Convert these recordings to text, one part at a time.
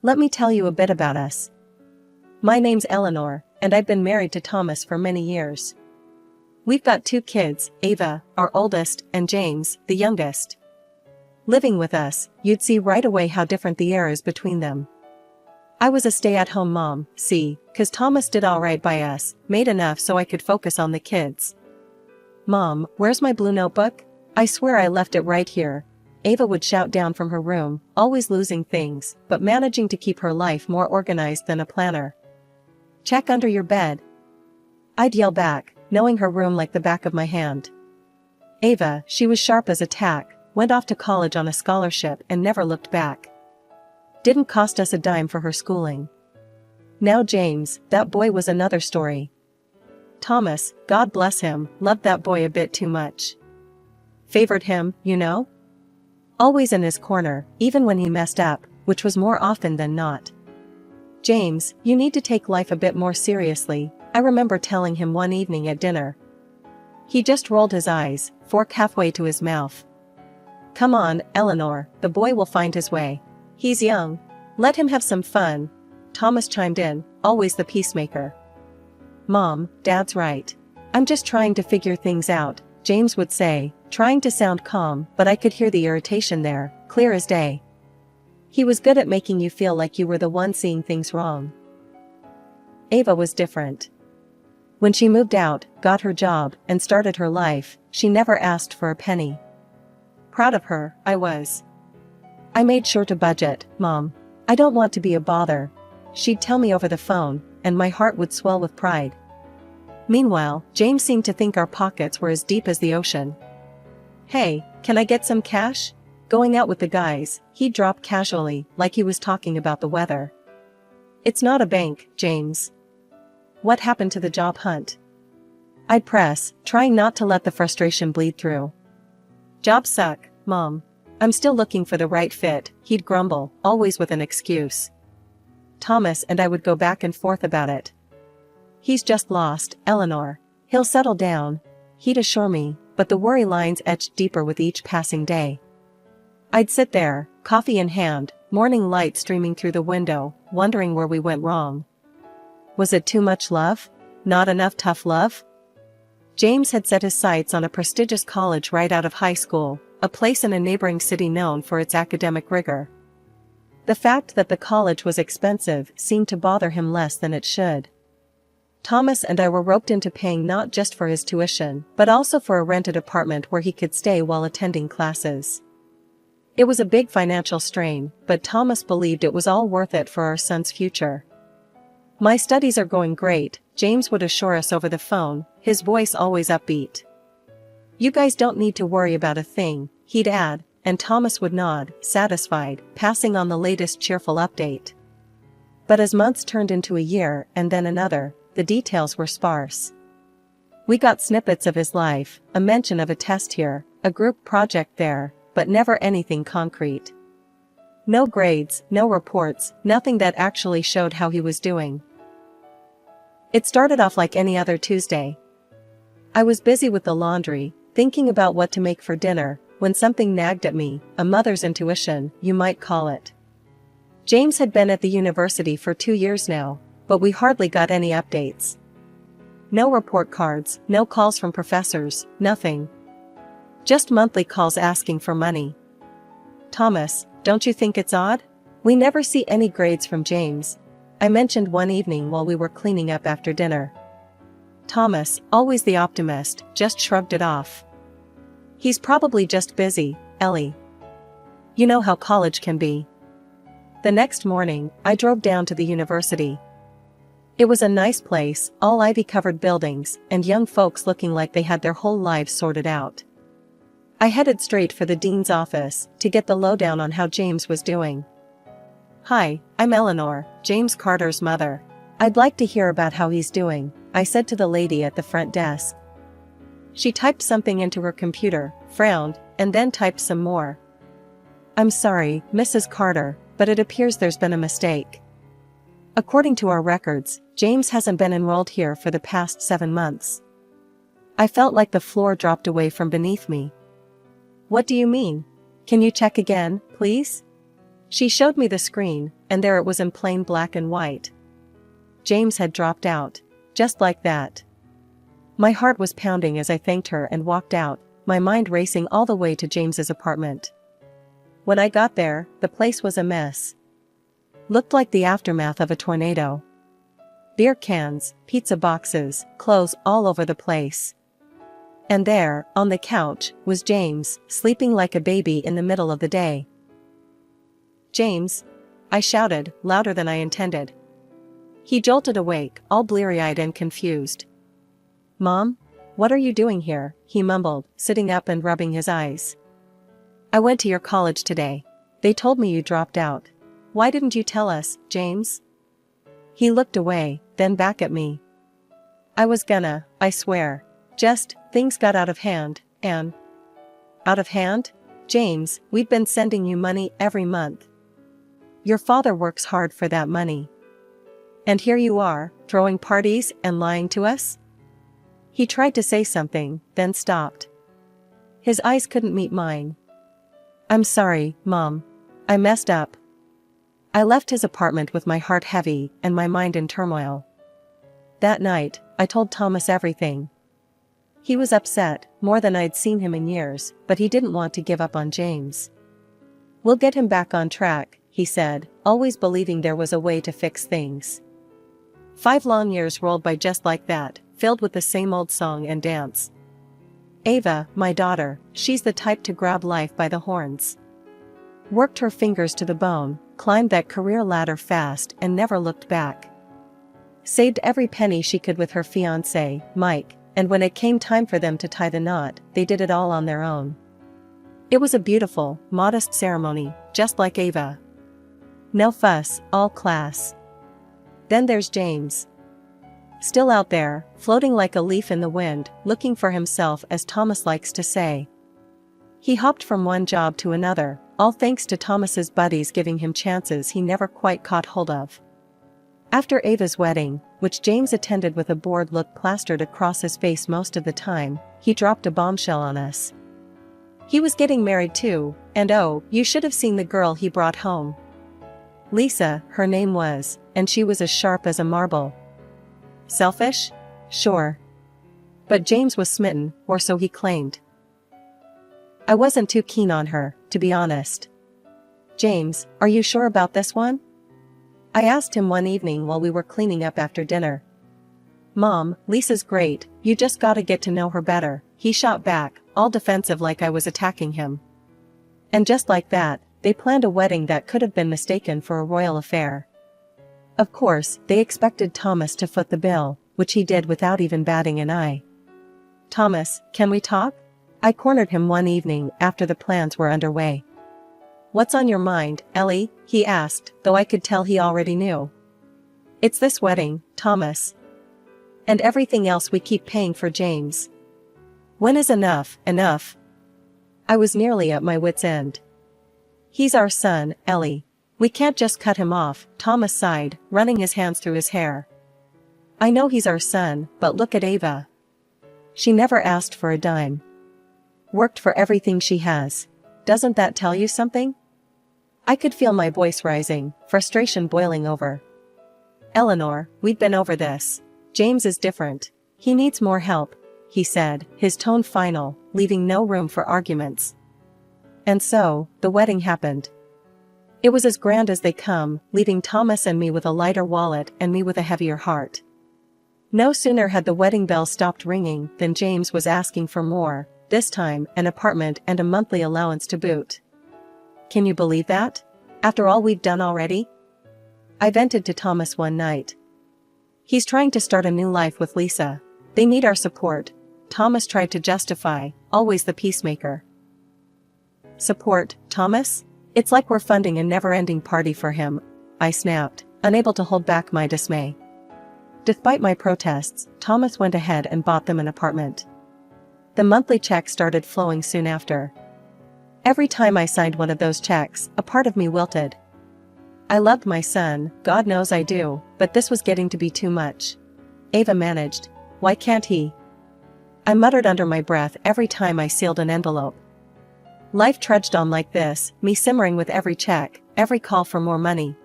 Let me tell you a bit about us. My name's Eleanor, and I've been married to Thomas for many years. We've got 2 kids, Ava, our oldest, and James, the youngest. Living with us, you'd see right away how different the air is between them. I was a stay-at-home mom, see, 'cause Thomas did all right by us, made enough so I could focus on the kids. Mom, where's my blue notebook? I swear I left it right here. Ava would shout down from her room, always losing things, but managing to keep her life more organized than a planner. Check under your bed. I'd yell back, knowing her room like the back of my hand. Ava, she was sharp as a tack, went off to college on a scholarship and never looked back. Didn't cost us a dime for her schooling. Now James, that boy was another story. Thomas, God bless him, loved that boy a bit too much. Favored him, you know? Always in his corner, even when he messed up, which was more often than not. James, you need to take life a bit more seriously, I remember telling him one evening at dinner. He just rolled his eyes, fork halfway to his mouth. Come on, Eleanor, the boy will find his way. He's young. Let him have some fun. Thomas chimed in, always the peacemaker. Mom, Dad's right. I'm just trying to figure things out, James would say, trying to sound calm, but I could hear the irritation there, clear as day. He was good at making you feel like you were the one seeing things wrong. Ava was different. When she moved out, got her job, and started her life, she never asked for a penny. Proud of her, I was. I made sure to budget, Mom. I don't want to be a bother. She'd tell me over the phone, and my heart would swell with pride. Meanwhile, James seemed to think our pockets were as deep as the ocean. Hey, can I get some cash? Going out with the guys, he'd drop casually, like he was talking about the weather. It's not a bank, James. What happened to the job hunt? I'd press, trying not to let the frustration bleed through. Jobs suck, Mom. I'm still looking for the right fit, he'd grumble, always with an excuse. Thomas and I would go back and forth about it. He's just lost, Eleanor. He'll settle down, he'd assure me, but the worry lines etched deeper with each passing day. I'd sit there, coffee in hand, morning light streaming through the window, wondering where we went wrong. Was it too much love? Not enough tough love? James had set his sights on a prestigious college right out of high school, a place in a neighboring city known for its academic rigor. The fact that the college was expensive seemed to bother him less than it should. Thomas and I were roped into paying not just for his tuition, but also for a rented apartment where he could stay while attending classes. It was a big financial strain, but Thomas believed it was all worth it for our son's future. My studies are going great, James would assure us over the phone, his voice always upbeat. You guys don't need to worry about a thing, he'd add, and Thomas would nod, satisfied, passing on the latest cheerful update. But as months turned into a year and then another, the details were sparse. We got snippets of his life, a mention of a test here, a group project there, but never anything concrete. No grades, no reports, nothing that actually showed how he was doing. It started off like any other Tuesday. I was busy with the laundry, thinking about what to make for dinner, when something nagged at me, a mother's intuition, you might call it. James had been at the university for 2 years now, but we hardly got any updates. No report cards, no calls from professors, nothing. Just monthly calls asking for money. Thomas, don't you think it's odd? We never see any grades from James, I mentioned one evening while we were cleaning up after dinner. Thomas, always the optimist, just shrugged it off. He's probably just busy, Ellie. You know how college can be. The next morning, I drove down to the university. It was a nice place, all ivy-covered buildings, and young folks looking like they had their whole lives sorted out. I headed straight for the dean's office, to get the lowdown on how James was doing. Hi, I'm Eleanor, James Carter's mother. I'd like to hear about how he's doing, I said to the lady at the front desk. She typed something into her computer, frowned, and then typed some more. I'm sorry, Mrs. Carter, but it appears there's been a mistake. According to our records, James hasn't been enrolled here for the past 7 months. I felt like the floor dropped away from beneath me. What do you mean? Can you check again, please? She showed me the screen, and there it was in plain black and white. James had dropped out. Just like that. My heart was pounding as I thanked her and walked out, my mind racing all the way to James's apartment. When I got there, the place was a mess. Looked like the aftermath of a tornado. Beer cans, pizza boxes, clothes all over the place. And there, on the couch, was James, sleeping like a baby in the middle of the day. "James!" I shouted, louder than I intended. He jolted awake, all bleary-eyed and confused. "Mom? What are you doing here?" he mumbled, sitting up and rubbing his eyes. "I went to your college today. They told me you dropped out. Why didn't you tell us, James?" He looked away, then back at me. "I was gonna, I swear. Just, things got out of hand, and..." "Out of hand? James, we've been sending you money every month. Your father works hard for that money. And here you are, throwing parties and lying to us?" He tried to say something, then stopped. His eyes couldn't meet mine. "I'm sorry, Mom. I messed up." I left his apartment with my heart heavy and my mind in turmoil. That night, I told Thomas everything. He was upset, more than I'd seen him in years, but he didn't want to give up on James. "We'll get him back on track," he said, always believing there was a way to fix things. 5 long years rolled by just like that, filled with the same old song and dance. Ava, my daughter, she's the type to grab life by the horns. Worked her fingers to the bone, climbed that career ladder fast and never looked back. Saved every penny she could with her fiancé, Mike, and when it came time for them to tie the knot, they did it all on their own. It was a beautiful, modest ceremony, just like Ava. No fuss, all class. Then there's James. Still out there, floating like a leaf in the wind, looking for himself, as Thomas likes to say. He hopped from one job to another, all thanks to Thomas's buddies giving him chances he never quite caught hold of. After Ava's wedding, which James attended with a bored look plastered across his face most of the time, he dropped a bombshell on us. He was getting married too, and oh, you should have seen the girl he brought home. Lisa, her name was, and she was as sharp as a marble. Selfish? Sure. But James was smitten, or so he claimed. I wasn't too keen on her, to be honest. "James, are you sure about this one?" I asked him one evening while we were cleaning up after dinner. "Mom, Lisa's great, you just gotta get to know her better," he shot back, all defensive like I was attacking him. And just like that, they planned a wedding that could have been mistaken for a royal affair. Of course, they expected Thomas to foot the bill, which he did without even batting an eye. "Thomas, can we talk?" I cornered him one evening after the plans were underway. "What's on your mind, Ellie?" he asked, though I could tell he already knew. "It's this wedding, Thomas. And everything else we keep paying for, James. When is enough, enough?" I was nearly at my wit's end. "He's our son, Ellie. We can't just cut him off," Thomas sighed, running his hands through his hair. "I know he's our son, but look at Ava. She never asked for a dime. Worked for everything she has. Doesn't that tell you something?" I could feel my voice rising, frustration boiling over. "Eleanor, we've been over this. James is different. He needs more help," he said, his tone final, leaving no room for arguments. And so, the wedding happened. It was as grand as they come, leaving Thomas and me with a lighter wallet and me with a heavier heart. No sooner had the wedding bell stopped ringing than James was asking for more, this time an apartment and a monthly allowance to boot. "Can you believe that? After all we've done already?" I vented to Thomas one night. "He's trying to start a new life with Lisa. They need our support," Thomas tried to justify, always the peacemaker. "Support, Thomas? It's like we're funding a never-ending party for him," I snapped, unable to hold back my dismay. Despite my protests, Thomas went ahead and bought them an apartment. The monthly check started flowing soon after. Every time I signed one of those checks, a part of me wilted. I loved my son, God knows I do, but this was getting to be too much. Ava managed. Why can't he? I muttered under my breath every time I sealed an envelope. Life trudged on like this, me simmering with every check, every call for more money.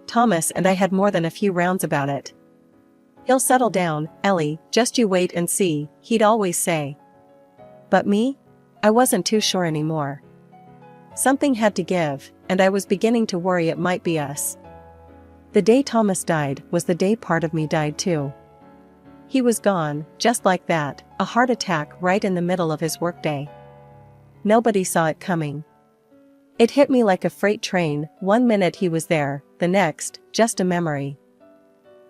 Thomas and I had more than a few rounds about it. "He'll settle down, Ellie, just you wait and see," he'd always say. But me? I wasn't too sure anymore. Something had to give, and I was beginning to worry it might be us. The day Thomas died was the day part of me died too. He was gone, just like that, a heart attack right in the middle of his workday. Nobody saw it coming. It hit me like a freight train, one minute he was there, the next, just a memory.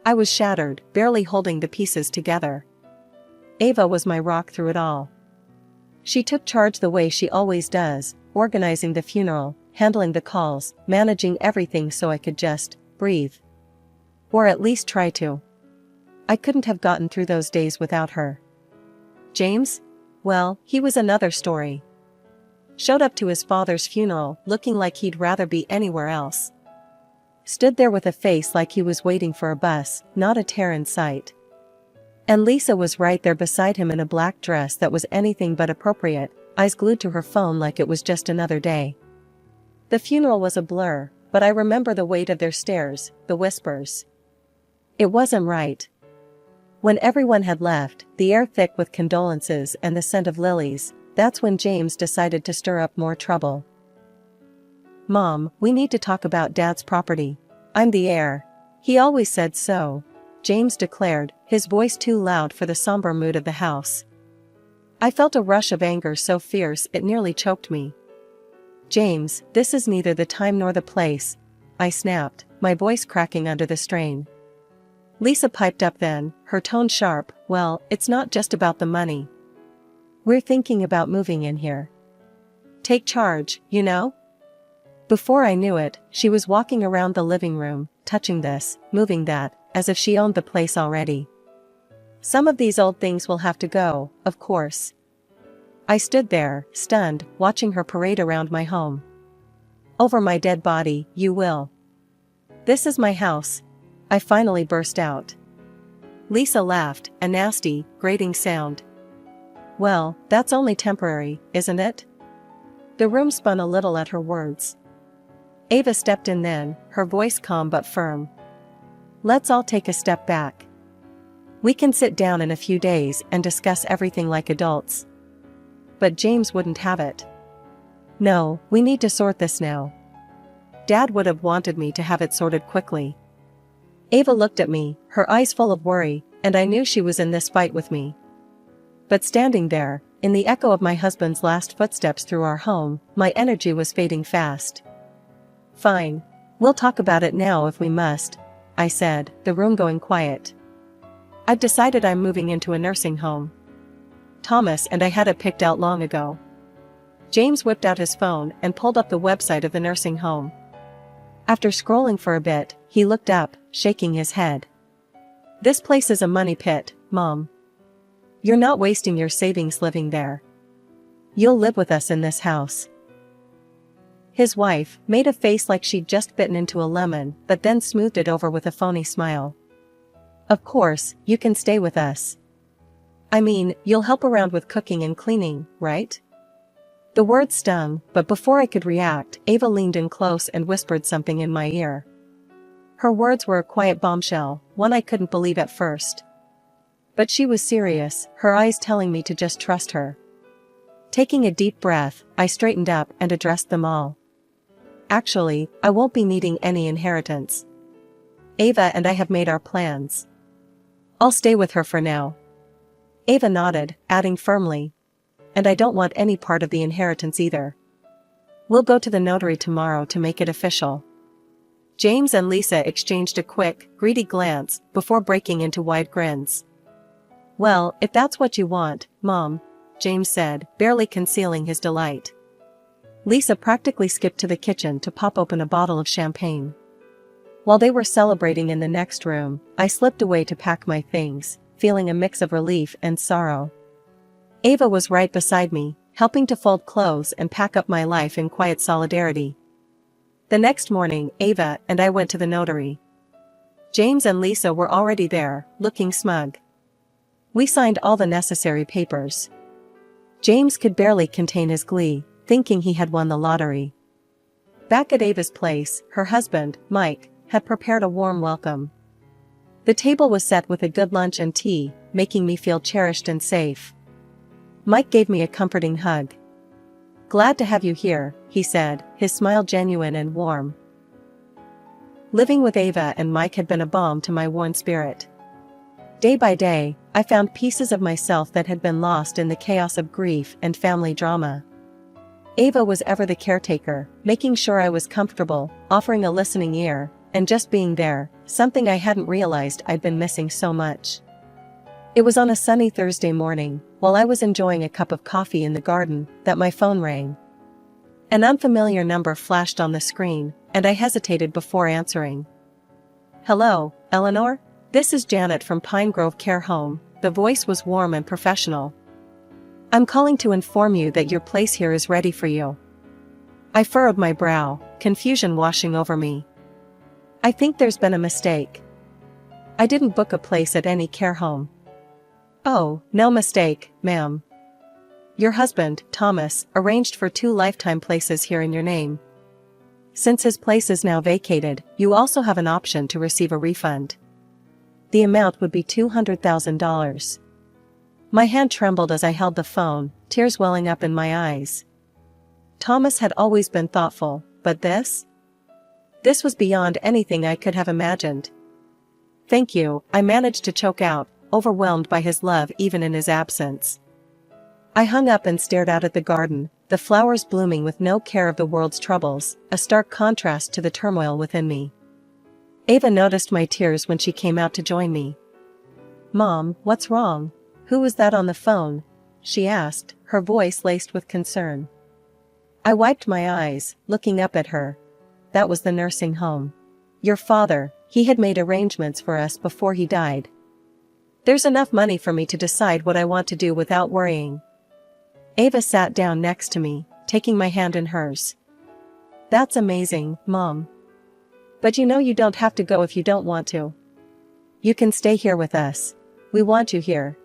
I was shattered, barely holding the pieces together. Ava was my rock through it all. She took charge the way she always does, organizing the funeral, handling the calls, managing everything so I could just breathe. Or at least try to. I couldn't have gotten through those days without her. James? Well, he was another story. Showed up to his father's funeral looking like he'd rather be anywhere else. Stood there with a face like he was waiting for a bus, not a tear in sight. And Lisa was right there beside him in a black dress that was anything but appropriate, eyes glued to her phone like it was just another day. The funeral was a blur, but I remember the weight of their stares, the whispers. It wasn't right. When everyone had left, the air thick with condolences and the scent of lilies, that's when James decided to stir up more trouble. "Mom, we need to talk about Dad's property. I'm the heir. He always said so," James declared, his voice too loud for the somber mood of the house. I felt a rush of anger so fierce it nearly choked me. "James, this is neither the time nor the place," I snapped, my voice cracking under the strain. Lisa piped up then, her tone sharp. "Well, it's not just about the money. We're thinking about moving in here. Take charge, you know?" Before I knew it, she was walking around the living room, touching this, moving that, as if she owned the place already. "Some of these old things will have to go, of course." I stood there, stunned, watching her parade around my home. "Over my dead body, you will. This is my house," I finally burst out. Lisa laughed, a nasty, grating sound. "Well, that's only temporary, isn't it?" The room spun a little at her words. Ava stepped in then, her voice calm but firm. "Let's all take a step back. We can sit down in a few days and discuss everything like adults." But James wouldn't have it. "No, we need to sort this now. Dad would have wanted me to have it sorted quickly." Ava looked at me, her eyes full of worry, and I knew she was in this fight with me. But standing there, in the echo of my husband's last footsteps through our home, my energy was fading fast. "Fine. We'll talk about it now if we must," I said, the room going quiet. "I've decided I'm moving into a nursing home. Thomas and I had it picked out long ago." James whipped out his phone and pulled up the website of the nursing home. After scrolling for a bit, he looked up, shaking his head. "This place is a money pit, Mom. You're not wasting your savings living there. You'll live with us in this house." His wife made a face like she'd just bitten into a lemon, but then smoothed it over with a phony smile. "Of course, you can stay with us. I mean, you'll help around with cooking and cleaning, right?" The words stung, but before I could react, Ava leaned in close and whispered something in my ear. Her words were a quiet bombshell, one I couldn't believe at first. But she was serious, her eyes telling me to just trust her. Taking a deep breath, I straightened up and addressed them all. "Actually, I won't be needing any inheritance. Ava and I have made our plans. I'll stay with her for now." Ava nodded, adding firmly, "And I don't want any part of the inheritance either. We'll go to the notary tomorrow to make it official." James and Lisa exchanged a quick, greedy glance before breaking into wide grins. "Well, if that's what you want, Mom," James said, barely concealing his delight. Lisa practically skipped to the kitchen to pop open a bottle of champagne. While they were celebrating in the next room, I slipped away to pack my things, feeling a mix of relief and sorrow. Ava was right beside me, helping to fold clothes and pack up my life in quiet solidarity. The next morning, Ava and I went to the notary. James and Lisa were already there, looking smug. We signed all the necessary papers. James could barely contain his glee, thinking he had won the lottery. Back at Ava's place, her husband, Mike, had prepared a warm welcome. The table was set with a good lunch and tea, making me feel cherished and safe. Mike gave me a comforting hug. "Glad to have you here," he said, his smile genuine and warm. Living with Ava and Mike had been a balm to my worn spirit. Day by day, I found pieces of myself that had been lost in the chaos of grief and family drama. Ava was ever the caretaker, making sure I was comfortable, offering a listening ear, and just being there, something I hadn't realized I'd been missing so much. It was on a sunny Thursday morning, while I was enjoying a cup of coffee in the garden, that my phone rang. An unfamiliar number flashed on the screen, and I hesitated before answering. "Hello, Eleanor? This is Janet from Pine Grove Care Home." The voice was warm and professional. "I'm calling to inform you that your place here is ready for you." I furrowed my brow, confusion washing over me. "I think there's been a mistake. I didn't book a place at any care home." "Oh, no mistake, ma'am. Your husband, Thomas, arranged for 2 lifetime places here in your name. Since his place is now vacated, you also have an option to receive a refund. The amount would be $200,000. My hand trembled as I held the phone, tears welling up in my eyes. Thomas had always been thoughtful, but this? This was beyond anything I could have imagined. "Thank you," I managed to choke out, overwhelmed by his love even in his absence. I hung up and stared out at the garden, the flowers blooming with no care of the world's troubles, a stark contrast to the turmoil within me. Ava noticed my tears when she came out to join me. "Mom, what's wrong? Who was that on the phone?" she asked, her voice laced with concern. I wiped my eyes, looking up at her. "That was the nursing home. Your father, he had made arrangements for us before he died. There's enough money for me to decide what I want to do without worrying." Ava sat down next to me, taking my hand in hers. "That's amazing, Mom. But you know you don't have to go if you don't want to. You can stay here with us. We want you here."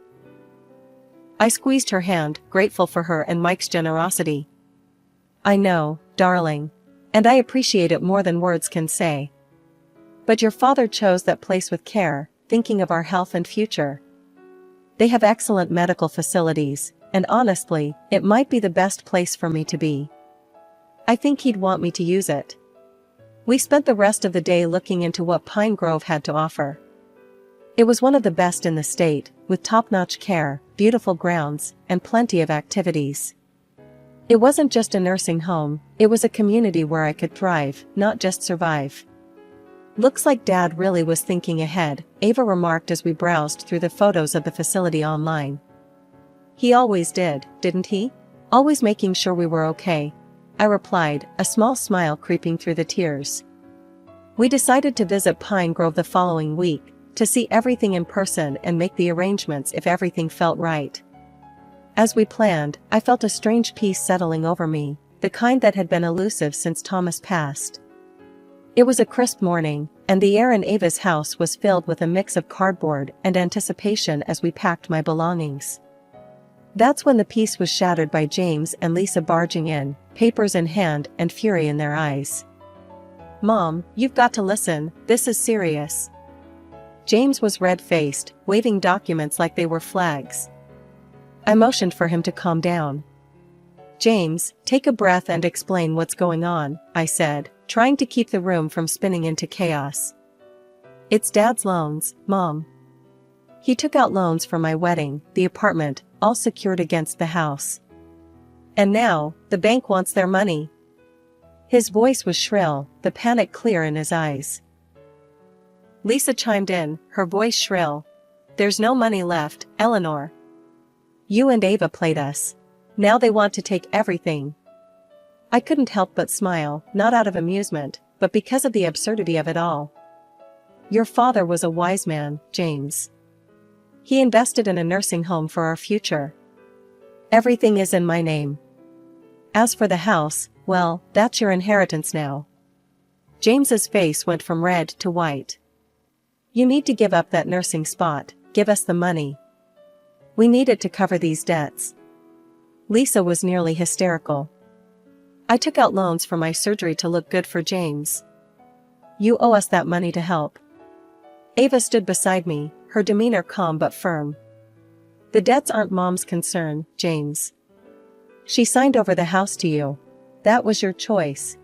I squeezed her hand, grateful for her and Mike's generosity. "I know, darling. And I appreciate it more than words can say. But your father chose that place with care, thinking of our health and future. They have excellent medical facilities, and honestly, it might be the best place for me to be. I think he'd want me to use it." We spent the rest of the day looking into what Pine Grove had to offer. It was one of the best in the state, with top-notch care, beautiful grounds, and plenty of activities. It wasn't just a nursing home, it was a community where I could thrive, not just survive. "Looks like Dad really was thinking ahead," Ava remarked as we browsed through the photos of the facility online. "He always did, didn't he? Always making sure we were okay," I replied, a small smile creeping through the tears. We decided to visit Pine Grove the following week, to see everything in person and make the arrangements if everything felt right. As we planned, I felt a strange peace settling over me, the kind that had been elusive since Thomas passed. It was a crisp morning, and the air in Ava's house was filled with a mix of cardboard and anticipation as we packed my belongings. That's when the peace was shattered by James and Lisa barging in, papers in hand and fury in their eyes. "Mom, you've got to listen, this is serious." James was red-faced, waving documents like they were flags. I motioned for him to calm down. "James, take a breath and explain what's going on," I said, trying to keep the room from spinning into chaos. "It's Dad's loans, Mom. He took out loans for my wedding, the apartment, all secured against the house. And now, the bank wants their money." His voice was shrill, the panic clear in his eyes. Lisa chimed in, her voice shrill. "There's no money left, Eleanor. You and Ava played us. Now they want to take everything." I couldn't help but smile, not out of amusement, but because of the absurdity of it all. "Your father was a wise man, James. He invested in a nursing home for our future. Everything is in my name. As for the house, well, that's your inheritance now." James's face went from red to white. "You need to give up that nursing spot, give us the money. We need it to cover these debts." Lisa was nearly hysterical. I took out loans for my surgery to look good for James. You owe us that money to help. Ava stood beside me, her demeanor calm but firm. The debts aren't Mom's concern, James. She signed over the house to you. That was your choice.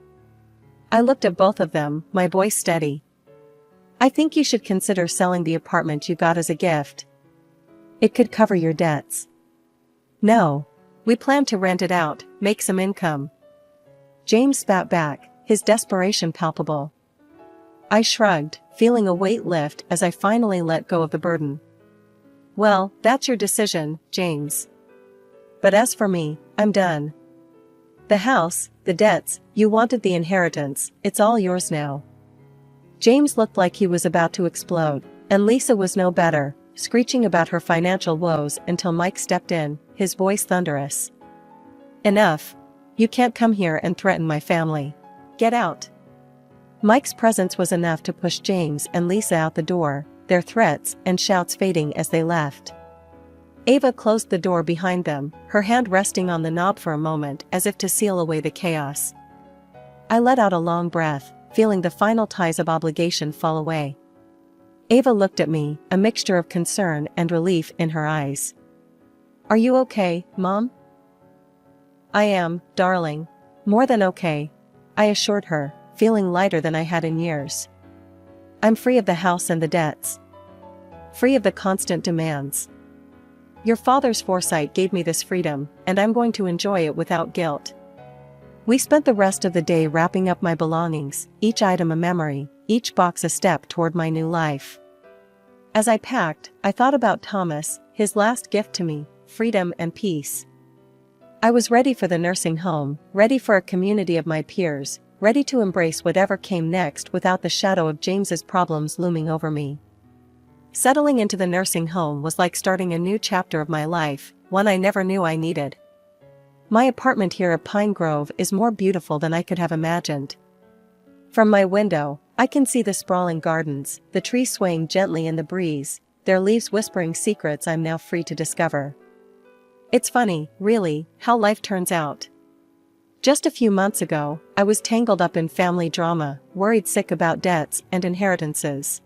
I looked at both of them, my voice steady. I think you should consider selling the apartment you got as a gift. It could cover your debts. No. We plan to rent it out, make some income. James spat back, his desperation palpable. I shrugged, feeling a weight lift as I finally let go of the burden. Well, that's your decision, James. But as for me, I'm done. The house, the debts, you wanted the inheritance, it's all yours now. James looked like he was about to explode, and Lisa was no better, screeching about her financial woes until Mike stepped in, his voice thunderous. Enough. You can't come here and threaten my family. Get out. Mike's presence was enough to push James and Lisa out the door, their threats and shouts fading as they left. Ava closed the door behind them, her hand resting on the knob for a moment as if to seal away the chaos. I let out a long breath, feeling the final ties of obligation fall away. Ava looked at me, a mixture of concern and relief in her eyes. Are you okay, Mom? I am, darling. More than okay, I assured her, feeling lighter than I had in years. I'm free of the house and the debts. Free of the constant demands. Your father's foresight gave me this freedom, and I'm going to enjoy it without guilt. We spent the rest of the day wrapping up my belongings, each item a memory, each box a step toward my new life. As I packed, I thought about Thomas, his last gift to me, freedom and peace. I was ready for the nursing home, ready for a community of my peers, ready to embrace whatever came next without the shadow of James's problems looming over me. Settling into the nursing home was like starting a new chapter of my life, one I never knew I needed. My apartment here at Pine Grove is more beautiful than I could have imagined. From my window, I can see the sprawling gardens, the trees swaying gently in the breeze, their leaves whispering secrets I'm now free to discover. It's funny, really, how life turns out. Just a few months ago, I was tangled up in family drama, worried sick about debts and inheritances.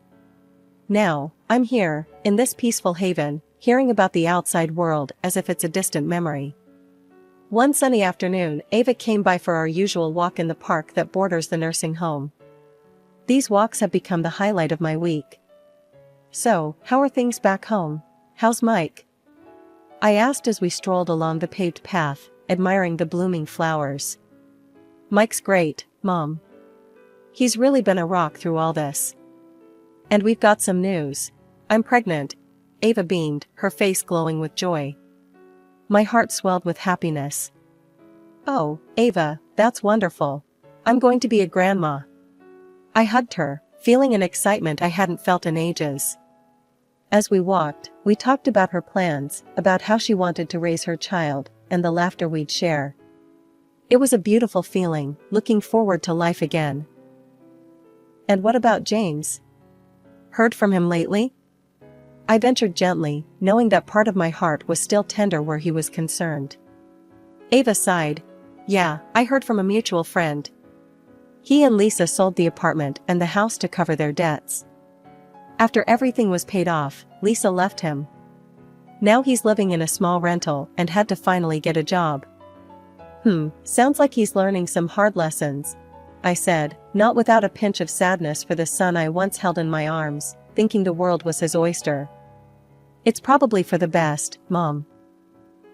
Now, I'm here, in this peaceful haven, hearing about the outside world as if it's a distant memory. One sunny afternoon, Ava came by for our usual walk in the park that borders the nursing home. These walks have become the highlight of my week. So, how are things back home? How's Mike? I asked as we strolled along the paved path, admiring the blooming flowers. Mike's great, Mom. He's really been a rock through all this. And we've got some news. I'm pregnant. Ava beamed, her face glowing with joy. My heart swelled with happiness. Oh, Ava, that's wonderful. I'm going to be a grandma. I hugged her, feeling an excitement I hadn't felt in ages. As we walked, we talked about her plans, about how she wanted to raise her child, and the laughter we'd share. It was a beautiful feeling, looking forward to life again. And what about James? Heard from him lately? I ventured gently, knowing that part of my heart was still tender where he was concerned. Ava sighed. Yeah, I heard from a mutual friend. He and Lisa sold the apartment and the house to cover their debts. After everything was paid off, Lisa left him. Now he's living in a small rental and had to finally get a job. Sounds like he's learning some hard lessons, I said, not without a pinch of sadness for the son I once held in my arms, thinking the world was his oyster. It's probably for the best, Mom.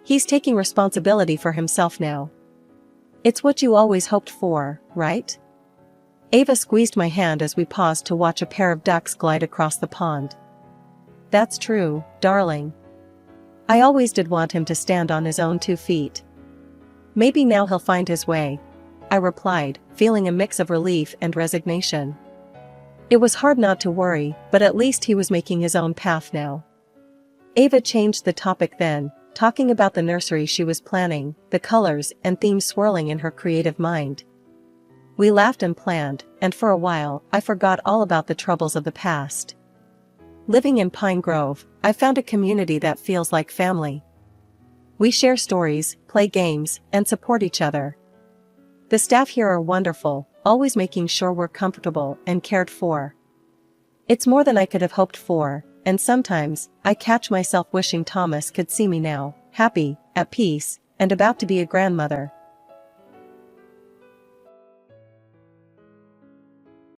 He's taking responsibility for himself now. It's what you always hoped for, right? Ava squeezed my hand as we paused to watch a pair of ducks glide across the pond. That's true, darling. I always did want him to stand on his own 2 feet. Maybe now he'll find his way, I replied, feeling a mix of relief and resignation. It was hard not to worry, but at least he was making his own path now. Ava changed the topic then, talking about the nursery she was planning, the colors and themes swirling in her creative mind. We laughed and planned, and for a while, I forgot all about the troubles of the past. Living in Pine Grove, I found a community that feels like family. We share stories, play games, and support each other. The staff here are wonderful, always making sure we're comfortable and cared for. It's more than I could have hoped for, and sometimes I catch myself wishing Thomas could see me now, happy, at peace, and about to be a grandmother.